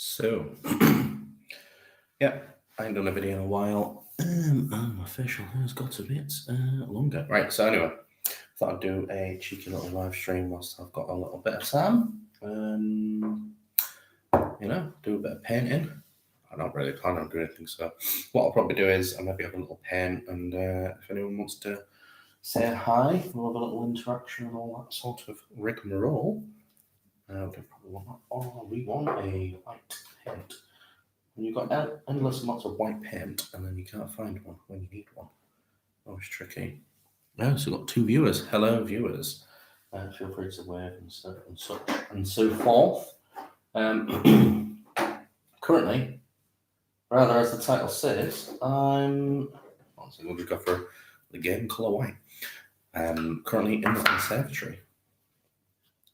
So, yeah, I ain't done a video in a while. My facial hair's got a bit longer. Right, so anyway, thought I'd do a cheeky little live stream whilst I've got a little bit of time. Do a bit of painting. I don't really plan on doing anything, so what I'll probably do is I'll maybe have a little paint, and if anyone wants to say hi, we'll have a little interaction and all that sort of rigmarole. We probably want that. Oh, we want a white paint. When you've got endless amounts of white paint and then you can't find one when you need one. Always tricky. Oh, so we've got 2 viewers. Hello, viewers. Feel free to wave and stuff and such and so forth. Currently, rather as the title says, we'll just go for the game colour white. Currently in the conservatory.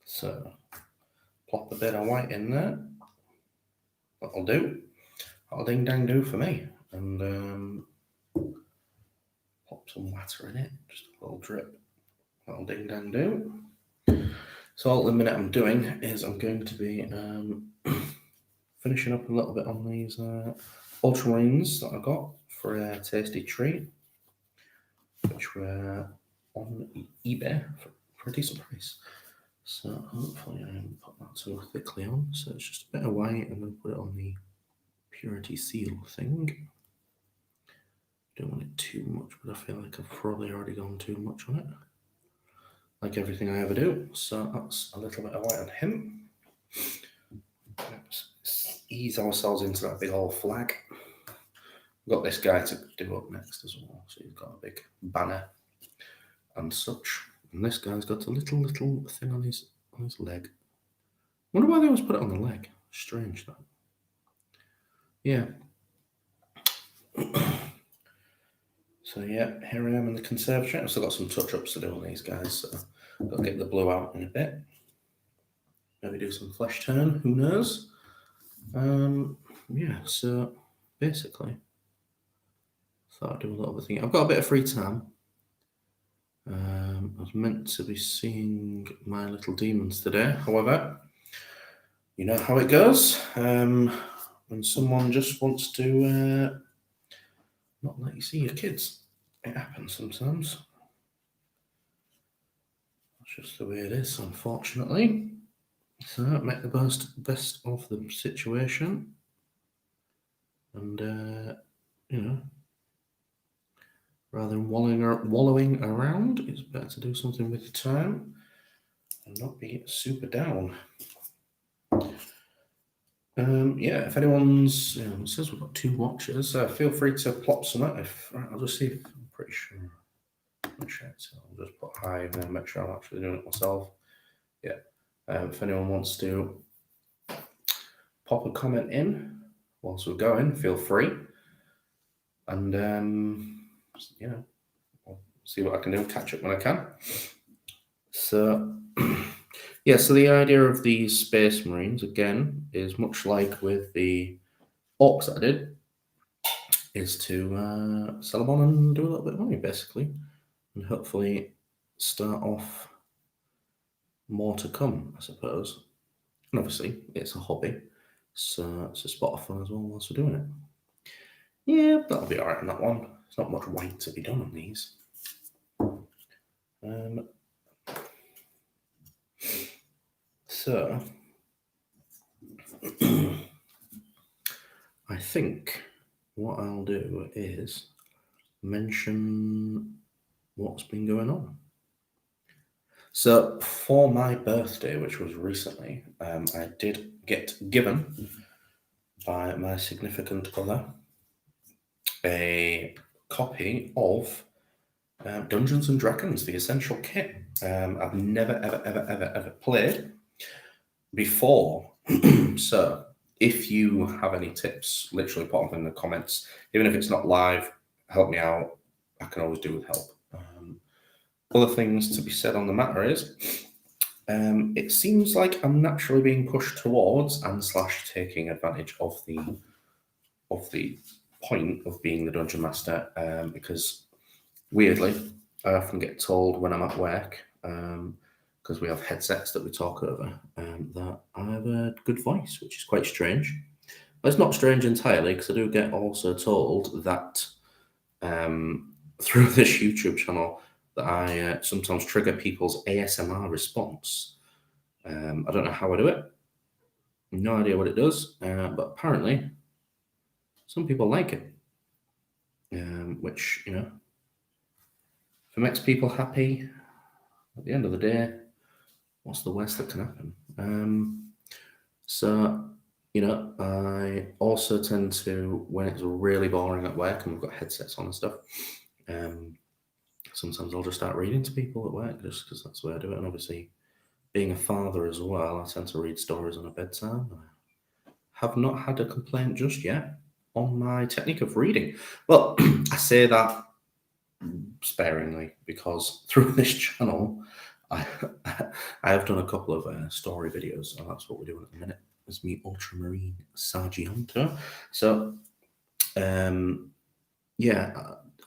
So plop a bit of white in there. That'll do. That'll ding dang do for me. And pop some water in it, just a little drip. That'll ding dang do. So all the minute I'm doing is I'm going to be finishing up a little bit on these ultramarines that I got for a tasty treat, which were on eBay for a decent price. So hopefully I haven't put that too thickly on. So it's just a bit of white. I'm going to put it on the purity seal thing. Don't want it too much, but I feel like I've probably already gone too much on it, like everything I ever do. So that's a little bit of white on him. Let's ease ourselves into that big old flag. We've got this guy to do up next as well. So he's got a big banner and such. And this guy's got a little thing on his leg. Wonder why they always put it on the leg. Strange that. Yeah. So yeah, here I am in the conservatory. I've still got some touch-ups to do on these guys, so I'll get the blue out in a bit. Maybe do some flesh turn, who knows? Yeah, so basically, thought I'd do a little bit of thing. I've got a bit of free time. I was meant to be seeing My Little Demons today. However, you know how it goes. When someone just wants to not let you see your kids. It happens sometimes. That's just the way it is, unfortunately. So make the best of the situation. And, rather than wallowing around, it's better to do something with time and not be super down. If anyone's, it says we've got 2 watchers, feel free to plop some out. I'll just see if I'm pretty sure. I'll just put hi and then make sure I'm actually doing it myself. Yeah. If anyone wants to pop a comment in whilst we're going, feel free. And I'll see what I can do and catch up when I can. So yeah, so the idea of these Space Marines, again, is much like with the Orcs that I did, is to sell them on and do a little bit of money, basically, and hopefully start off more to come, I suppose. And obviously, it's a hobby, so it's a spot of fun as well whilst we're doing it. Yeah, that'll be alright on that one. There's not much white to be done on these. So, I think what I'll do is mention what's been going on. So, for my birthday, which was recently, I did get given by my significant other a copy of Dungeons and Dragons, the Essential Kit. I've never, ever played before. So if you have any tips, literally put them in the comments. Even if it's not live, help me out. I can always do with help. Other things to be said on the matter is, it seems like I'm naturally being pushed towards and / taking advantage of the point of being the Dungeon Master, because weirdly, I often get told when I'm at work, because we have headsets that we talk over, that I have a good voice, which is quite strange. It's not strange entirely, because I do get also told that through this YouTube channel that I sometimes trigger people's ASMR response. I don't know how I do it. No idea what it does, but apparently some people like it, which, if it makes people happy, at the end of the day, what's the worst that can happen? So, I also tend to, when it's really boring at work and we've got headsets on and stuff, sometimes I'll just start reading to people at work just because that's the way I do it. And obviously, being a father as well, I tend to read stories on a bedtime. I have not had a complaint just yet on my technique of reading. Well, I say that sparingly because through this channel, I, I have done a couple of story videos, and that's what we're doing at the minute. It's me, Ultramarine Sargento. So, yeah,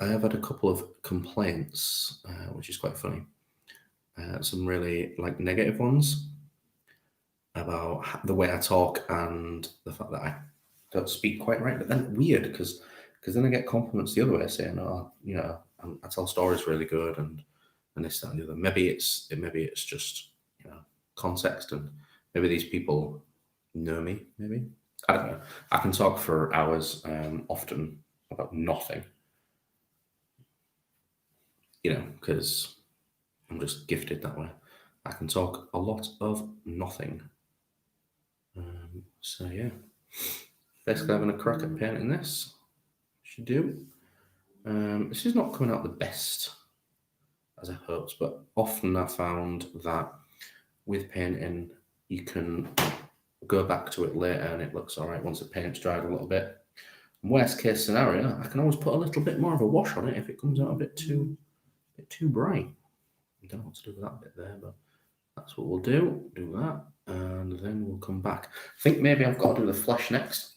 I have had a couple of complaints, which is quite funny. Some really negative ones about the way I talk and the fact that I don't speak quite right. But then weird because then I get compliments the other way saying, "Oh, I tell stories really good," and this, that, and the other. Maybe it's just context, and maybe these people know me. Maybe I don't know. I can talk for hours, often about nothing. Because I'm just gifted that way. I can talk a lot of nothing. So yeah, basically having a crack at painting this. Should do. This is not coming out the best as I hoped, but often I found that with painting you can go back to it later and it looks all right once the paint's dried a little bit. Worst case scenario, I can always put a little bit more of a wash on it if it comes out a bit too bright. I don't know what to do with that bit there, but that's what we'll do. Do that, and then we'll come back. I think maybe I've got to do the flesh next.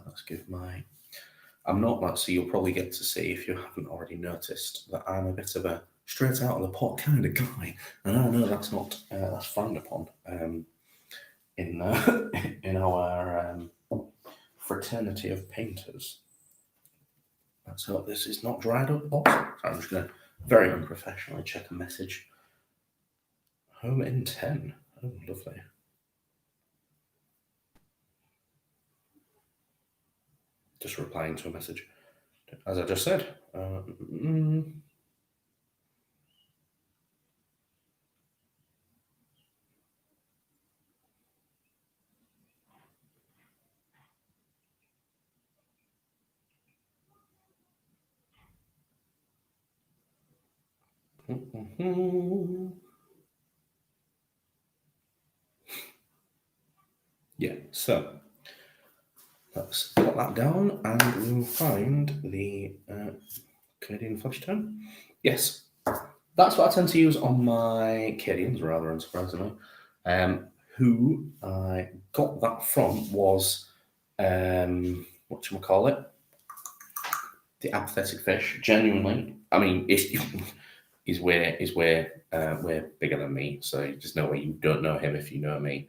Let's give my... I'm not like, so you'll probably get to see, if you haven't already noticed, that I'm a bit of a straight out of the pot kind of guy. And I know that's not, that's frowned upon in in our fraternity of painters. Let's hope this is not dried up. Oh, so I'm just going to very unprofessionally check a message. Home in 10. Oh, lovely. Just replying to a message, as I just said. Yeah, so let's put that down and we'll find the Canadian flesh tone. Yes, that's what I tend to use on my Canadians, rather unsurprisingly. Who I got that from was, whatchamacallit, the apathetic fish. Genuinely, I mean, he's way bigger than me, so there's no way you don't know him if you know me.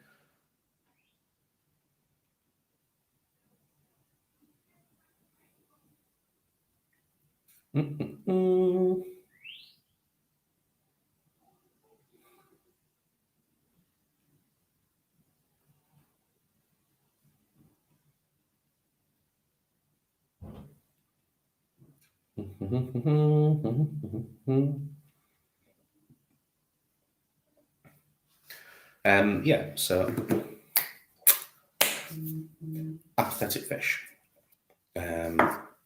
Yeah, so apathetic fish.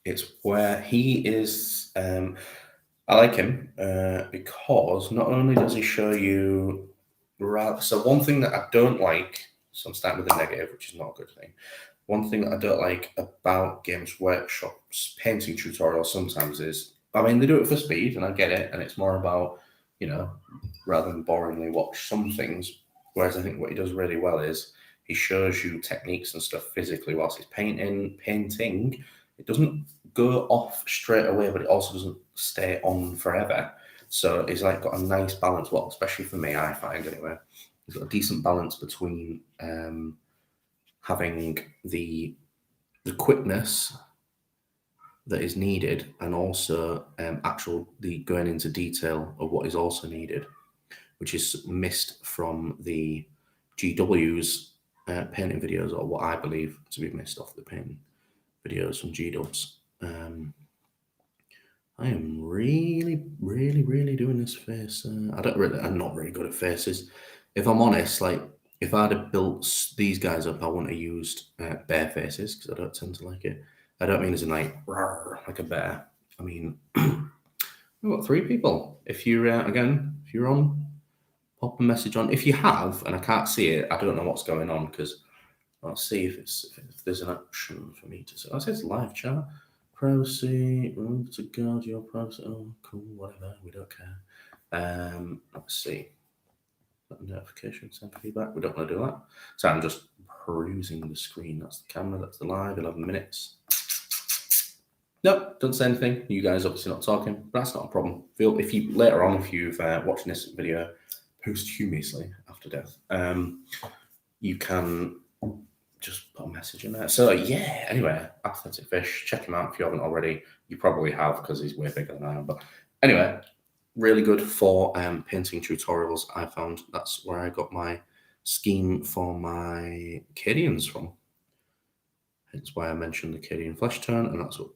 It's where he is. I like him because not only does he show you. So one thing that I don't like, so I'm starting with a negative, which is not a good thing. One thing that I don't like about Games Workshop's painting tutorials sometimes is, I mean, they do it for speed, and I get it, and it's more about, rather than boringly watch some things. Whereas I think what he does really well is he shows you techniques and stuff physically whilst he's painting. It doesn't go off straight away, but it also doesn't stay on forever. So he's got a nice balance. Well, especially for me, I find anyway, he's got a decent balance between having the quickness that is needed, and also the going into detail of what is also needed, which is missed from the GW's painting videos, or what I believe to be missed off the painting videos from G-Dubs. I am really, really, really doing this face. I'm not very good at faces. If I'm honest, like, if I'd have built these guys up, I wouldn't have used bear faces, because I don't tend to like it. I don't mean as in like, rawr, like a bear. I mean, we've got 3 people. If you're, if you're on, pop a message on. If you have, and I can't see it, I don't know what's going on, because I'll see if there's an option for me to say. I say it's live chat. Privacy, remember to guard your privacy. Oh, cool, whatever, we don't care. Let's see. Notification, send feedback. We don't want to do that. So I'm just perusing the screen. That's the camera, that's the live, 11 minutes. Nope, don't say anything. You guys obviously not talking, but that's not a problem. If you later on, if you've watching this video posthumously after death, you can just put a message in there. So yeah, anyway, Apathetic Fish, check him out if you haven't already. You probably have, because he's way bigger than I am. But anyway, really good for painting tutorials. I found that's where I got my scheme for my Cadians from. Hence why I mentioned the Cadian flesh tone, and that's what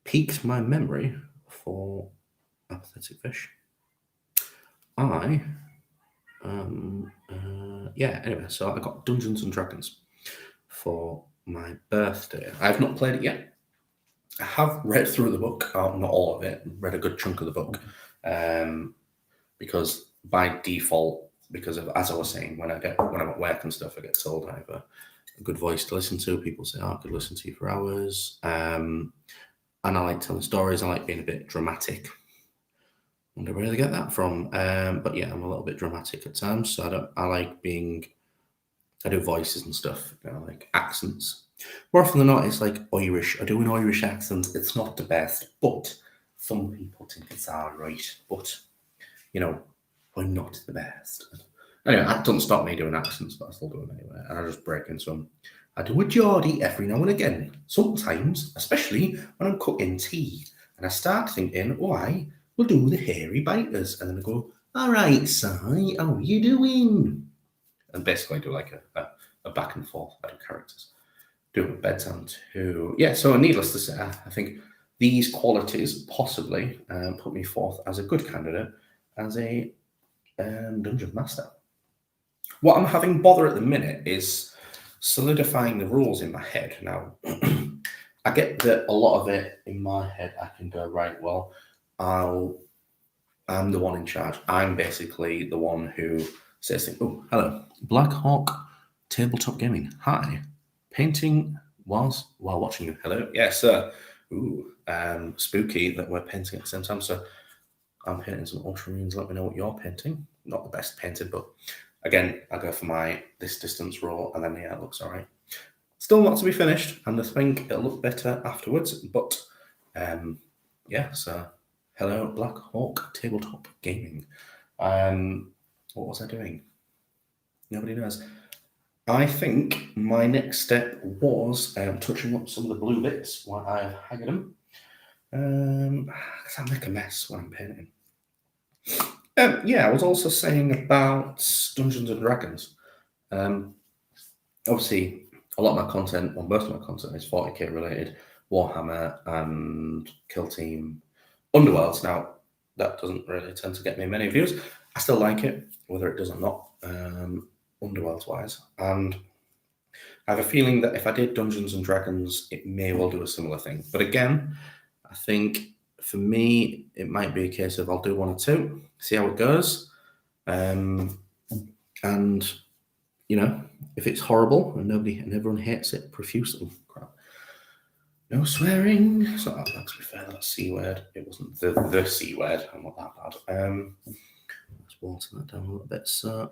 piqued my memory for Apathetic Fish. Anyway, so I got Dungeons and Dragons for my birthday. I have not played it yet. I have read through the book, not all of it, read a good chunk of the book, because by default, because of, as I was saying, when I'm at work and stuff, I get told I have a good voice to listen to. People say, I could listen to you for hours. And I like telling stories. I like being a bit dramatic. I wonder where they get that from. But yeah, I'm a little bit dramatic at times. So I do voices and stuff, like accents. More often than not, it's like Irish. I do an Irish accent. It's not the best, but some people think it's all right. But, I'm not the best. Anyway, that doesn't stop me doing accents, but I still do them anyway. And I just break into them. I do a Geordie every now and again. Sometimes, especially when I'm cooking tea. And I start thinking, why, we'll do the hairy biters. And then I go, all right, Si, how are you doing? And basically do like a back and forth. I do characters. Do a bedtime too. Yeah, so needless to say, I think these qualities possibly put me forth as a good candidate as a dungeon master. What I'm having bother at the minute is solidifying the rules in my head. Now, I get that a lot of it in my head, I can go, right, well, I'm the one in charge. I'm basically the one who says, oh, hello, Black Hawk Tabletop Gaming. Hi. Painting while watching you. Hello. Yes, sir. Ooh, spooky that we're painting at the same time. So I'm painting some ultramarines. Let me know what you're painting. Not the best painted, but again, I go for my this distance roll, and then it looks all right. Still not to be finished, and I think it'll look better afterwards. But so hello, Black Hawk Tabletop Gaming. What was I doing? Nobody knows. I think my next step was touching up some of the blue bits while I've hanged them. Because I make a mess when I'm painting. I was also saying about Dungeons and Dragons. Obviously, a lot of my content, well, most of my content is 40k related, Warhammer and Kill Team, Underworlds. Now, that doesn't really tend to get me many views. I still like it, whether it does or not, Underworlds wise. And I have a feeling that if I did Dungeons and Dragons, it may well do a similar thing. But again, I think for me, it might be a case of I'll do 1 or 2, see how it goes. And, if it's horrible and everyone hates it profusely, crap. No swearing. So to be fair, that C word. It wasn't the C word. I'm not that bad. Let's water that down a little bit, so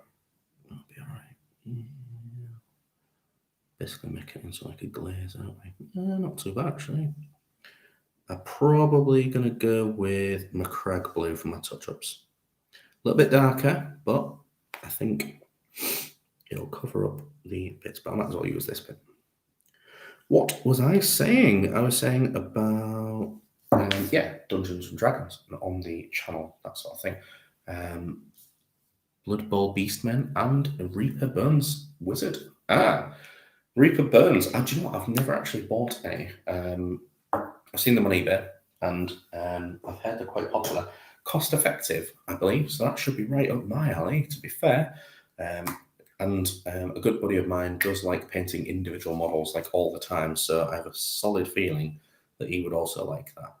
that'll be all right. Yeah. Basically make it into like a glaze, aren't we? Not too bad, actually. I'm probably going to go with McCrag Blue for my touch-ups. A little bit darker, but I think it'll cover up the bits, but I might as well use this bit. What was I saying? I was saying about Dungeons and Dragons on the channel, that sort of thing. Blood Bowl Beastmen and Reaper Burns Wizard. Reaper Burns. Do you know what? I've never actually bought any. I've seen them on eBay, and I've heard they're quite popular. Cost effective, I believe, so that should be right up my alley, to be fair. And a good buddy of mine does like painting individual models like all the time, so I have a solid feeling that he would also like that,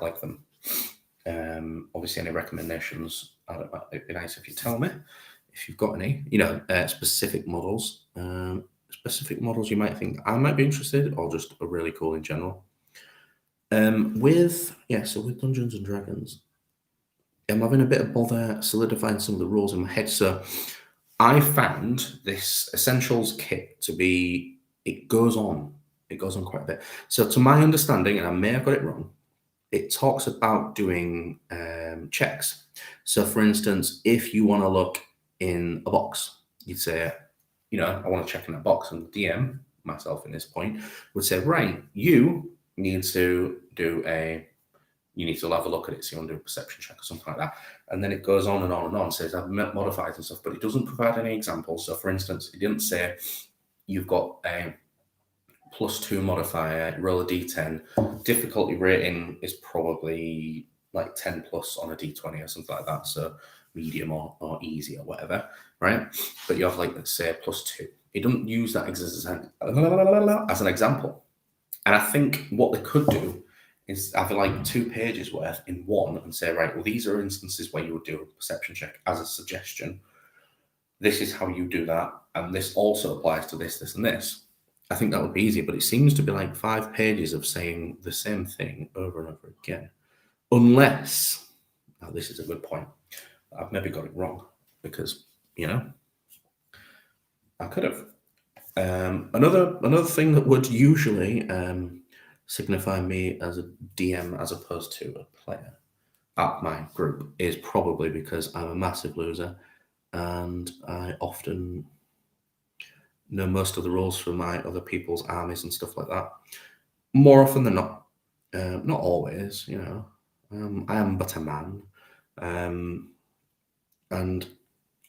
like them. Obviously, any recommendations, it'd be nice if you tell me if you've got any, specific models. Specific models you might think I might be interested, or just are really cool in general. With Dungeons and Dragons, I'm having a bit of bother solidifying some of the rules in my head. So I found this Essentials kit to be, it goes on quite a bit. So to my understanding, and I may have got it wrong, it talks about doing checks. So for instance, if you want to look in a box, you'd say, I want to check in that box, and the DM, myself in this point, would say, right, you need to have a look at it, so you want to do a perception check or something like that. And then it goes on and on and on, says I've modified and stuff, but it doesn't provide any examples. So for instance, it didn't say you've got a +2 modifier, roll a d10. Difficulty rating is probably like 10 plus on a d20 or something like that. So medium or easy or whatever, right? But you have like, let's say, +2. It doesn't use that as an example. And I think what they could do is have like 2 pages worth in one and say, right, well, these are instances where you would do a perception check as a suggestion. This is how you do that. And this also applies to this, this, and this. I think that would be easy, but it seems to be like 5 pages of saying the same thing over and over again. Unless, now this is a good point, I've maybe got it wrong, because, I could have. Another thing that would usually signify me as a DM as opposed to a player at my group is probably because I'm a massive loser, and I often know most of the rules for my other people's armies and stuff like that. More often than not, not always, I am but a man, and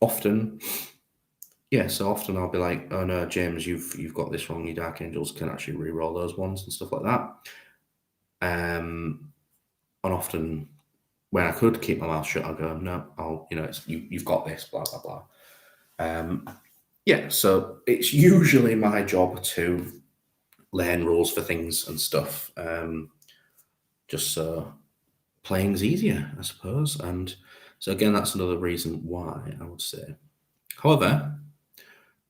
often, so often I'll be like, oh no, James, you've got this wrong. Your Dark Angels can actually re-roll those ones and stuff like that. And often when I could keep my mouth shut, I'll go, no, you've got this, blah blah blah. So it's usually my job to learn rules for things and stuff, just so playing's easier, I suppose. And so again, that's another reason why I would say. However,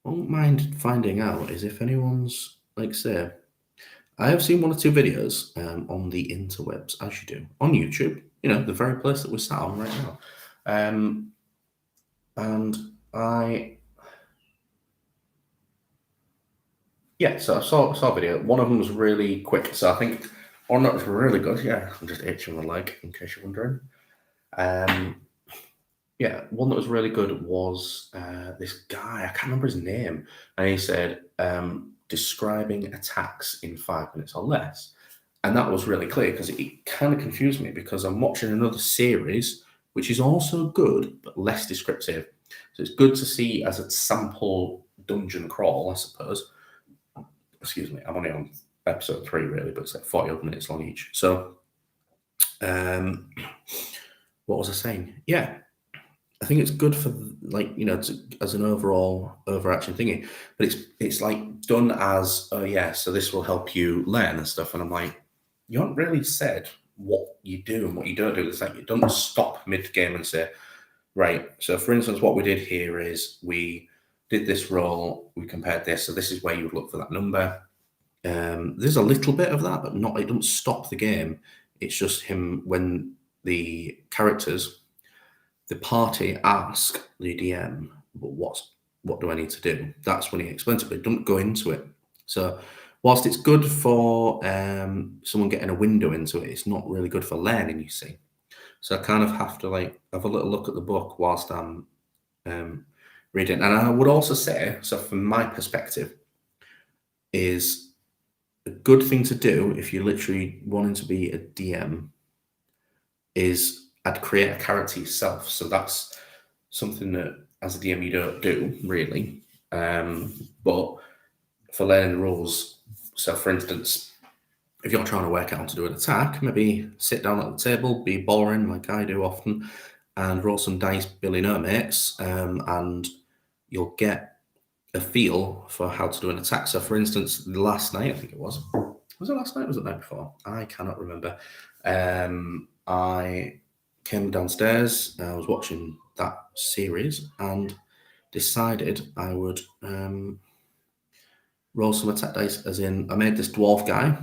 I won't mind finding out is if anyone's, like, say, I have seen 1 or 2 videos on the interwebs, as you do, on YouTube, the very place that we're sat on right now. And so I saw a video. One of them was really quick, so I think, or not, was really good. Yeah, I'm just itching my leg, in case you're wondering. One that was really good was this guy, I can't remember his name, and he said, describing attacks in 5 minutes or less. And that was really clear, because it kind of confused me, because I'm watching another series, which is also good, but less descriptive. So it's good to see as a sample dungeon crawl, I suppose. Excuse me, I'm only on episode 3, really, but it's like 40 odd minutes long each. So, what was I saying? Yeah, I think it's good for, like, as an overall overarching thingy, but it's like done as, so this will help you learn and stuff. And I'm like, you haven't really said what you do and what you don't do. It's like you don't stop mid-game and say, right, so for instance, what we did here is we did this roll, we compared this, so this is where you would look for that number. There's a little bit of that, but it doesn't stop the game. It's just him, when the characters, the party ask the DM, but what do I need to do? That's when he explains it, but don't go into it. So whilst it's good for someone getting a window into it, it's not really good for learning, you see. So I kind of have to have a little look at the book whilst I'm reading. And I would also say, so from my perspective, is a good thing to do if you're literally wanting to be a DM is I'd create a character yourself. So that's something that as a DM you don't do really. But for learning the rules, so for instance, if you're trying to work out how to do an attack, maybe sit down at the table, be boring like I do often, and roll some dice, Billy no mates, and you'll get a feel for how to do an attack. So for instance, last night, I think it was it last night? Was it the night before? I cannot remember. I came downstairs, I was watching that series and decided I would roll some attack dice, as in I made this dwarf guy.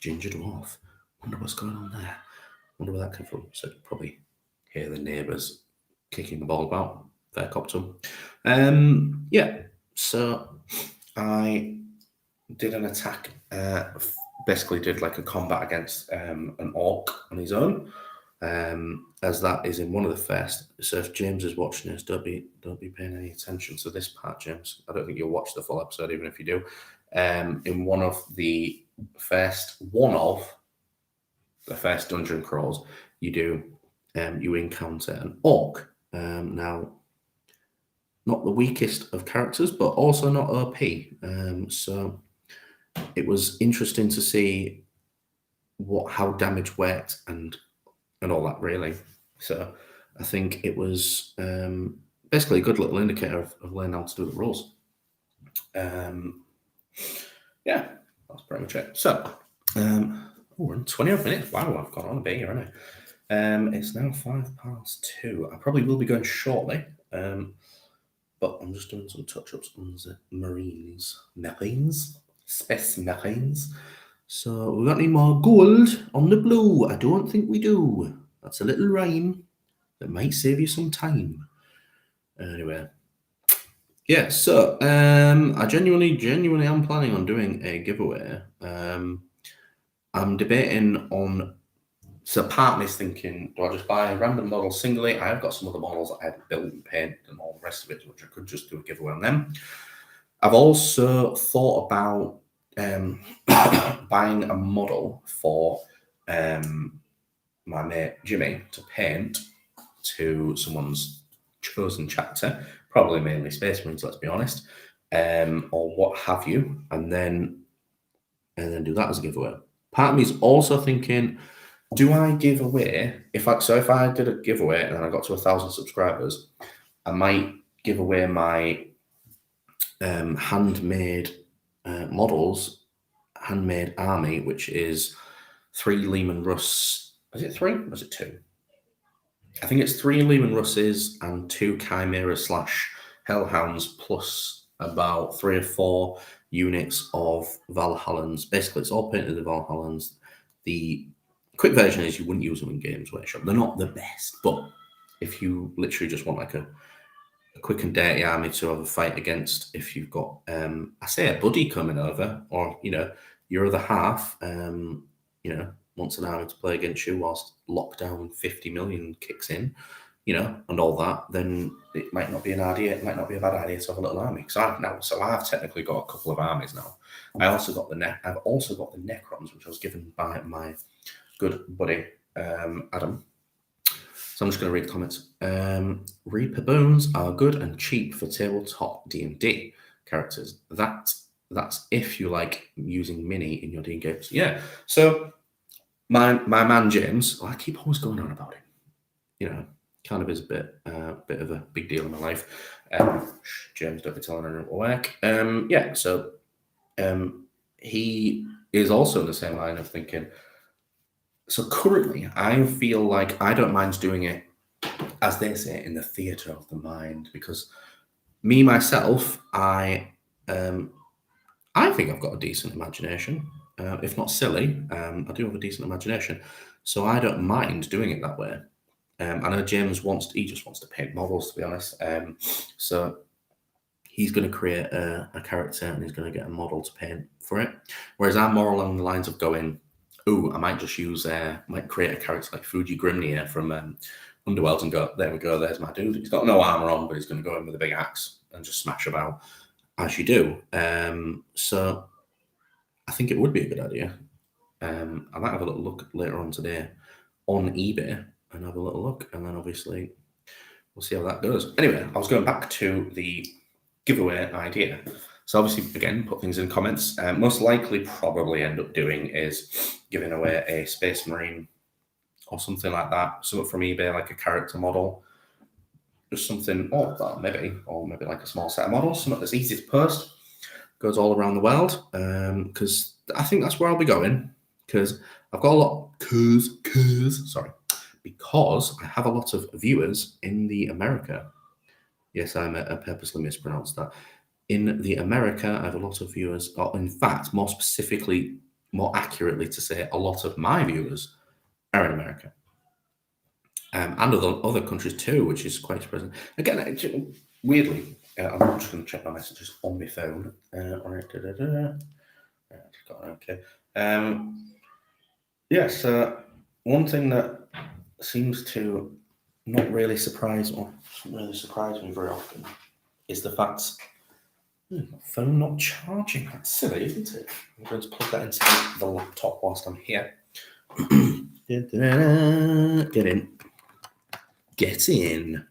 Ginger dwarf. Wonder what's going on there. Wonder where that came from. So you probably hear the neighbours kicking the ball about. Fair cop to them. Yeah, so I did an attack, basically did like a combat against an orc on his own, as that is in one of the first. So if James is watching this, don't be paying any attention to this part, James. I don't think you'll watch the full episode, even if you do. In one of the first dungeon crawls, you encounter an orc. Now, not the weakest of characters, but also not OP. So it was interesting to see how damage worked and all that, really. So I think it was basically a good little indicator of learning how to do the rules. Yeah, that's pretty much it. So we're in 20 odd minutes. Wow, I've gone on a bit here, haven't I? It's now 2:05. I probably will be going shortly. But I'm just doing some touch-ups on the space marines. So we got any more gold on the blue? I don't think we do. That's a little rhyme that might save you some time. Anyway, yeah. So I genuinely am planning on doing a giveaway. I'm debating on. So part of me is thinking, do I just buy a random model singly? I have got some other models that I have built and painted and all the rest of it, which I could just do a giveaway on them. I've also thought about buying a model for my mate Jimmy to paint to someone's chosen chapter, probably mainly Space Marines, let's be honest, or what have you, and then do that as a giveaway. Part of me is also thinking, do I give away, if I did a giveaway and I got to 1,000 subscribers, I might give away my handmade models, handmade army, which is 3 Lehman Russ. Is it 3 or is it 2? I think it's 3 Lehman Russes and 2 Chimera / Hellhounds plus about 3 or 4 units of Valhallans. Basically, it's all painted as Valhallans. The quick version is you wouldn't use them in Games Workshop. They're not the best, but if you literally just want like a quick and dirty army to have a fight against, if you've got, I say a buddy coming over, or, your other half, wants an army to play against you whilst lockdown 50 million kicks in, and all that, then it might not be an idea. It might not be a bad idea to have a little army. So I've technically got a couple of armies now. I've also got the Necrons, which I was given by my good buddy Adam. So I'm just going to read the comments. Reaper boons are good and cheap for tabletop D&D characters. That's if you like using mini in your D&D games. Yeah. So my man James, I keep always going on about him. Kind of is a bit of a big deal in my life. James, don't be telling anyone at work. Yeah. So he is also in the same line of thinking. So currently, I feel like I don't mind doing it, as they say, in the theatre of the mind, because me, myself, I think I've got a decent imagination. If not silly, I do have a decent imagination. So I don't mind doing it that way. I know James just wants to paint models, to be honest. So he's going to create a character and he's going to get a model to paint for it. Whereas I'm more along the lines of going, I might just might create a character like Fuji Grimnir from one underworld and go, there we go, there's my dude. He's got no armor on, but he's going to go in with a big axe and just smash about as you do. So I think it would be a good idea. I might have a little look later on today on eBay and have a little look, and then obviously we'll see how that goes. Anyway, I was going back to the giveaway idea. So obviously, again, put things in comments. Most likely, probably end up doing is giving away a Space Marine or something like that. Something from eBay, like a character model, just something, or that maybe like a small set of models, something that's easy to post, goes all around the world. Because I think that's where I'll be going. Because I've got a lot, because I have a lot of viewers in the America. Yes, I purposely mispronounced that. In the America, I have a lot of viewers, or in fact, more specifically, more accurately to say, a lot of my viewers are in America. And other countries too, which is quite surprising. Again, weirdly, I'm just going to check my messages on my phone. Right, okay. Yes, one thing that seems to not really surprise me very often is the fact my phone not charging. That's silly, isn't it? I'm going to plug that into the laptop whilst I'm here. Get in. Get in.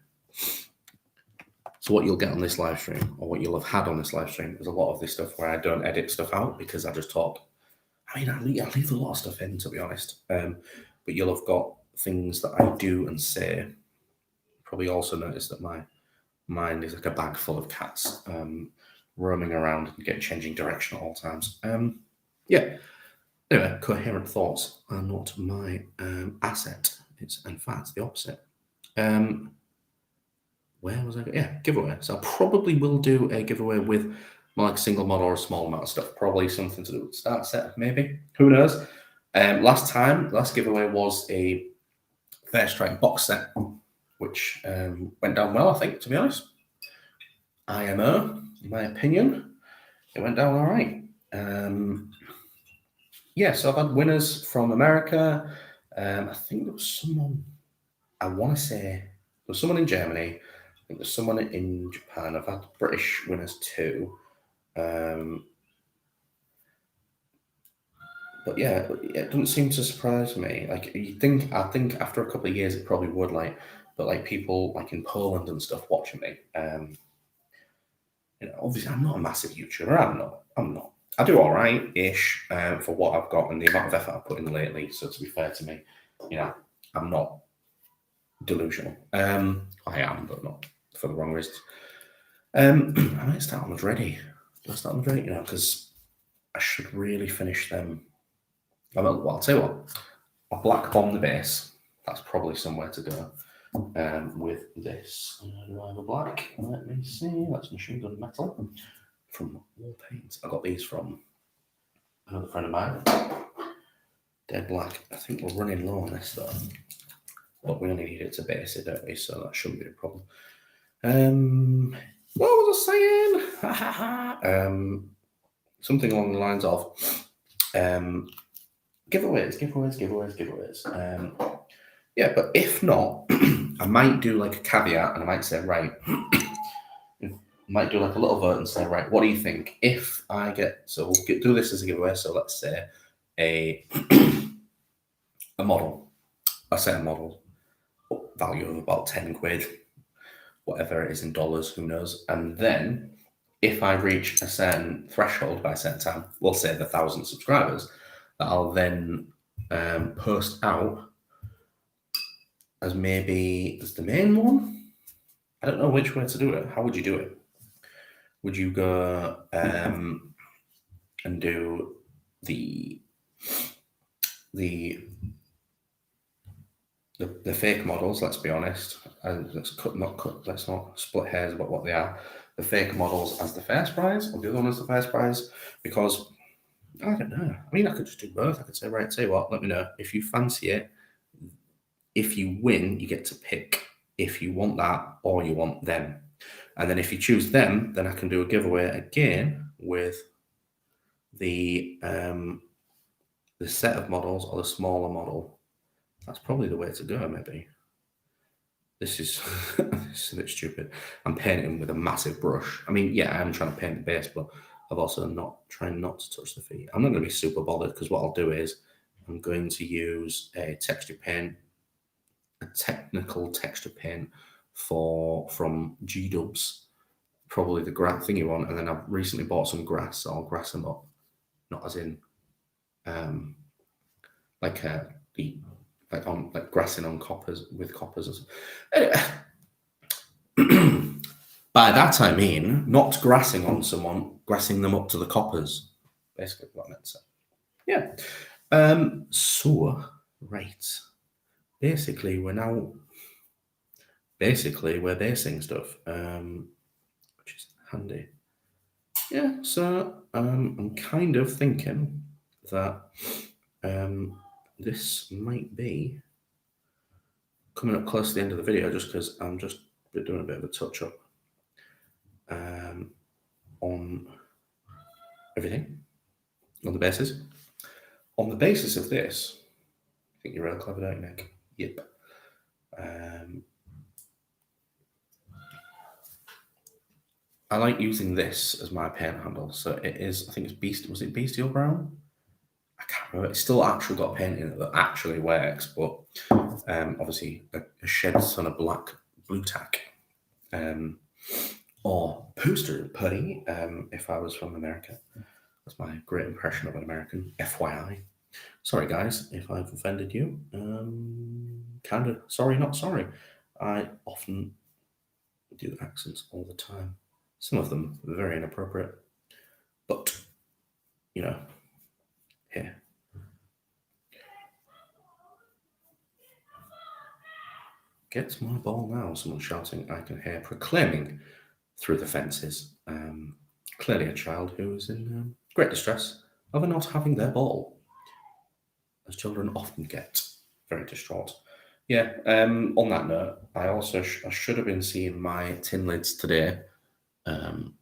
So what you'll get on this live stream, or what you'll have had on this live stream, is a lot of this stuff where I don't edit stuff out because I just talk. I mean, I leave a lot of stuff in, to be honest. But you'll have got things that I do and say. Probably also noticed that my mind is like a bag full of cats roaming around and changing direction at all times. Yeah. Anyway, coherent thoughts are not my asset. It's, in fact, the opposite. Where was I? Yeah, giveaway. So I probably will do a giveaway with like a single model or a small amount of stuff. Probably something to do with start set, maybe. Who knows? Last giveaway was a Fair Strike box set, which went down well, I think, to be honest. IMO, in my opinion, it went down all right. Yeah, so I've had winners from America. I think there was someone, I want to say, there was someone in Germany. I think there's someone in Japan. I've had British winners too. But yeah, it doesn't seem to surprise me. Like I think after a couple of years it probably would, but like people like in Poland and stuff watching me. Obviously I'm not a massive YouTuber. I'm not. I do all right-ish for what I've got and the amount of effort I've put in lately. So to be fair to me, I'm not delusional. I am, but not for the wrong reasons. I might start on Madrid. Because I should really finish them. Well, I'll tell you what. I'll black bomb the base. That's probably somewhere to go with this. Do I have a black? Let me see. That's machine gun metal from War Paints. I got these from another friend of mine. Dead black. I think we're running low on this though. But we only need it to base it, don't we? So that shouldn't be a problem. What was I saying? Something along the lines of giveaways. Yeah, but if not, I might do like a caveat and I might say, right, might do like a little vote and say, right, what do you think? If I we'll do this as a giveaway. So let's say a model, a set of models, value of about 10 quid, whatever it is in dollars, who knows. And then if I reach a certain threshold by a certain time, we'll say the 1,000 subscribers, that I'll then post out as maybe as the main one. I don't know which way to do it. How would you do it? Would you go and do the fake models? Let's be honest. Let's not split hairs about what they are. The fake models as the first prize, or the other one as the first prize, because I don't know. I mean, I could just do both. I could say, right, tell you what, let me know if you fancy it. If you win, you get to pick if you want that or you want them. And then if you choose them, then I can do a giveaway again with the set of models or the smaller model. That's probably the way to go, maybe. This is this is a bit stupid. I'm painting with a massive brush. I mean, yeah, I'm trying to paint the base, but I've also not trying not to touch the feet. I'm not going to be super bothered because what I'll do is I'm going to use a texture paint, a technical texture paint from G Dubs, probably the grass thing you want. And then I've recently bought some grass, so I'll grass them up, not as in um, like the like grassing on coppers with coppers. Or something. By that I mean not grassing on someone, grassing them up to the coppers. Basically, what I meant to say. Yeah. So right. Basically, we're basing stuff, which is handy. Yeah. So I'm kind of thinking that this might be coming up close to the end of the video, just because I'm just doing a bit of a touch up on everything, on the basis. On the basis of this, I think you're real clever, don't you, Nick? Yep. I like using this as my paint handle. So it is, I think it's was it Bestial Brown? I can't remember. It's still actually got paint in it that actually works, but obviously a shed ton of black blue tack. Or poster putty, if I was from America. That's my great impression of an American, FYI. Sorry, guys, if I've offended you. Kind of sorry, not sorry. I often do accents all the time. Some of them very inappropriate. But, you know, here. Get my ball now, someone shouting I can hear, proclaiming through the fences. Clearly a child who is in great distress over not having their ball, as children often get. Very distraught. Yeah, on that note, I should have been seeing my tin lids today.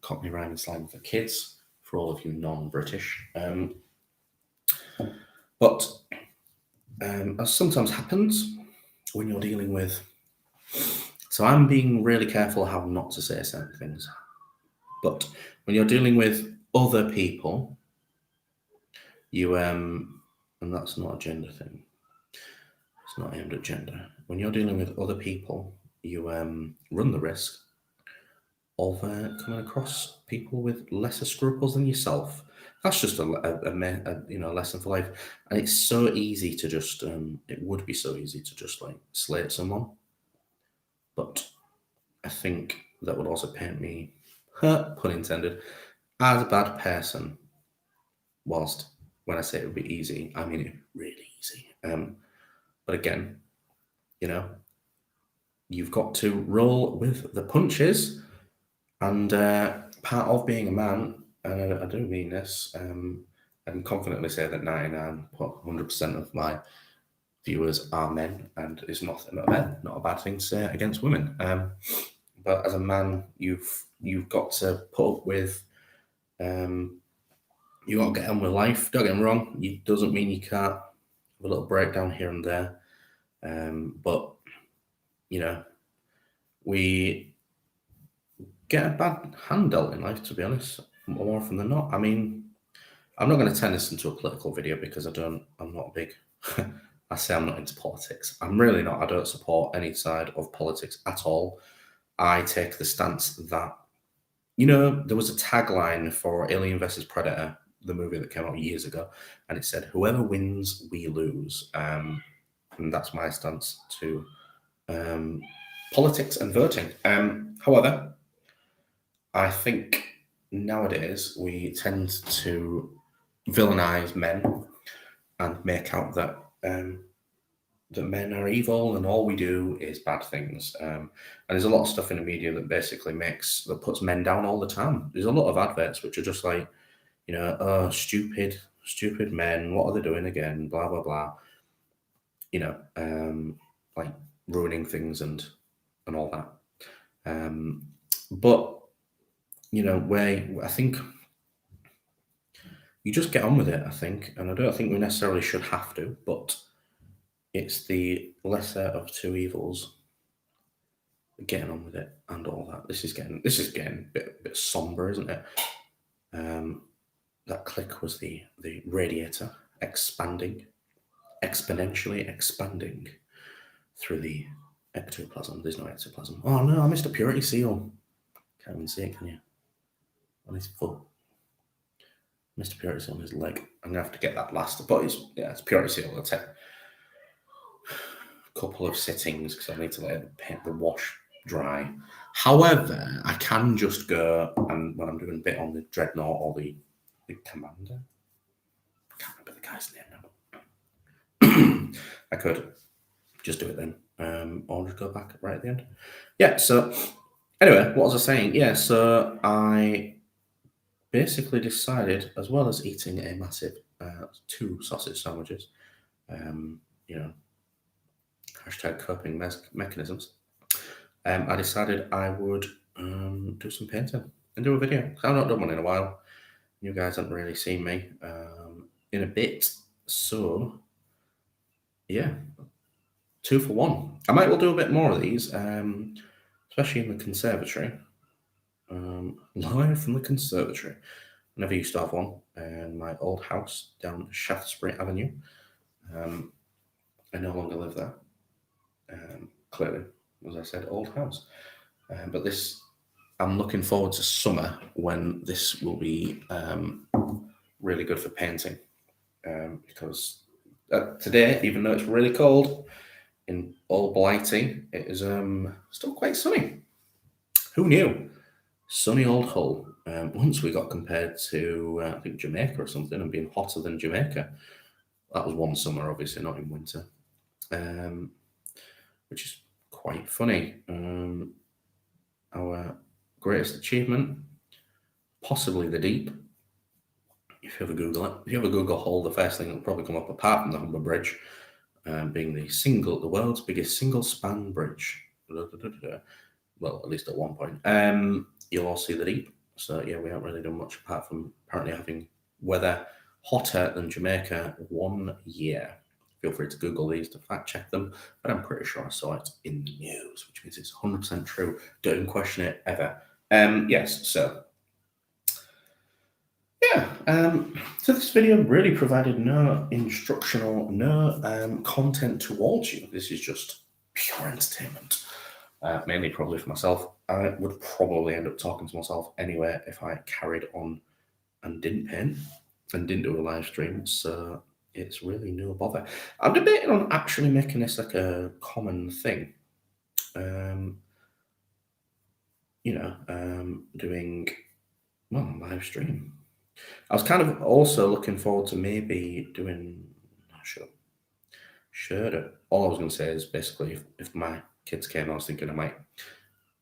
Cockney rhyme and slang for kids, for all of you non-British. But as sometimes happens when you're dealing with... So I'm being really careful how not to say certain things. But when you're dealing with other people, you... and that's not a gender thing. It's not aimed at gender. When you're dealing with other people, you run the risk of coming across people with lesser scruples than yourself. That's just a lesson for life, and it's so easy to just it would be so easy to just like slate someone, but I think that would also paint me, pun intended, as a bad person. Whilst when I say it would be easy, I mean it really easy. But again, you've got to roll with the punches. And part of being a man, and I do mean this, I can confidently say that 99.100% of my viewers are men, and it's not a bad thing to say against women. But as a man, you've got to put up with, you got to get on with life. Don't get me wrong, it doesn't mean you can't have a little breakdown here and there. But we get a bad hand dealt in life, to be honest, more often than not. I mean, I'm not going to turn this into a political video because I'm not big. I say I'm not into politics. I'm really not. I don't support any side of politics at all. I take the stance that, there was a tagline for Alien vs. Predator, the movie that came out years ago, and it said, whoever wins, we lose. And that's my stance to politics and voting. However, I think nowadays we tend to villainize men and make out that that men are evil and all we do is bad things. And there's a lot of stuff in the media that basically puts men down all the time. There's a lot of adverts which are just like, oh, stupid men, what are they doing again? Blah blah blah. Like ruining things and all that. But where I think you just get on with it, I think, and I don't think we necessarily should have to, but it's the lesser of two evils. getting on with it and all that. This is getting a bit somber, isn't it? That click was the radiator expanding, exponentially expanding through the ectoplasm. There's no ectoplasm. Oh no, I missed a purity seal. Can't even see it, can you? On his foot. Mr. Purity seal on his leg. I'm gonna have to get that last, but it's purity seal. It'll take a couple of sittings because I need to let the wash dry. However, I can just go and when I'm doing a bit on the dreadnought or the commander, I can't remember the guy's name now. I could just do it then, or just go back right at the end. Yeah. So anyway, what was I saying? Yeah. So I basically decided, as well as eating a massive 2 sausage sandwiches, hashtag coping mechanisms, I decided I would do some painting and do a video. I've not done one in a while. You guys haven't really seen me in a bit. So, yeah, 2 for 1. I might well do a bit more of these, especially in the conservatory. Live from the conservatory. I never used to have one in my old house down Shaftesbury Avenue. I no longer live there. Clearly, as I said, old house. But this, I'm looking forward to summer when this will be really good for painting. Because today, even though it's really cold in all Blighty, it is still quite sunny. Who knew? Sunny old Hull. Once we got compared to, I think, Jamaica or something, and being hotter than Jamaica. That was one summer, obviously, not in winter. Which is quite funny. Our greatest achievement, possibly the Deep. If you ever Google it, if you ever Google Hull, the first thing that'll probably come up, apart from the Humber Bridge, being the world's biggest single-span bridge. Well, at least at one point. You'll all see the Deep. So yeah, we haven't really done much apart from apparently having weather hotter than Jamaica 1 year. Feel free to Google these to fact check them, but I'm pretty sure I saw it in the news, which means it's 100% true. Don't question it ever. Yes, so yeah. So this video really provided no instructional, no content towards you. This is just pure entertainment. Mainly probably for myself. I would probably end up talking to myself anyway if I carried on and didn't paint and didn't do a live stream. So it's really no bother. I'm debating on actually making this like a common thing. Doing a live stream. I was kind of also looking forward to maybe doing. Sure. All I was going to say is basically if my kids came, I was thinking I might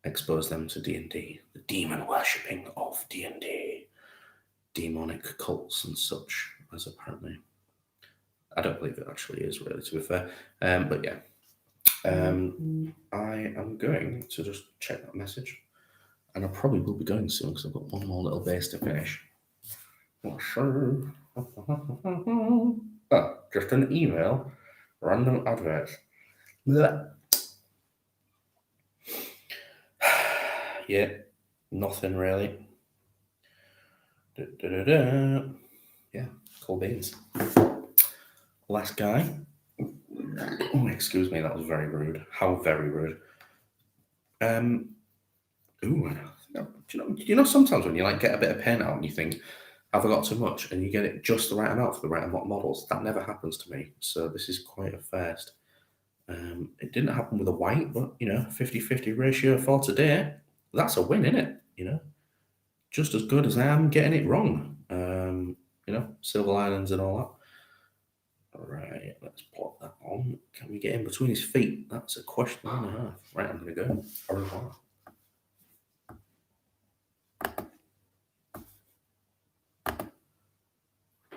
expose them to D&D, the demon worshipping of D&D, demonic cults and such, as apparently. I don't believe it actually is, really, to be fair. But yeah. I am going to just check that message. And I probably will be going soon because I've got one more little base to finish. Not sure. Oh, just an email. Random adverts. Yeah, nothing really. Yeah, cool beans. Last guy. Oh, excuse me, that was very rude. How very rude. Do you know sometimes when you get a bit of paint out and you think, have I got too much? And you get it just the right amount for the right models. That never happens to me. So this is quite a first. It didn't happen with a white, but 50-50 ratio for today. That's a win, isn't it? Just as good as I am getting it wrong. Silver linings and all that. All right, let's put that on. Can we get in between his feet? That's a question and a half. Right, I'm going to go. Au revoir.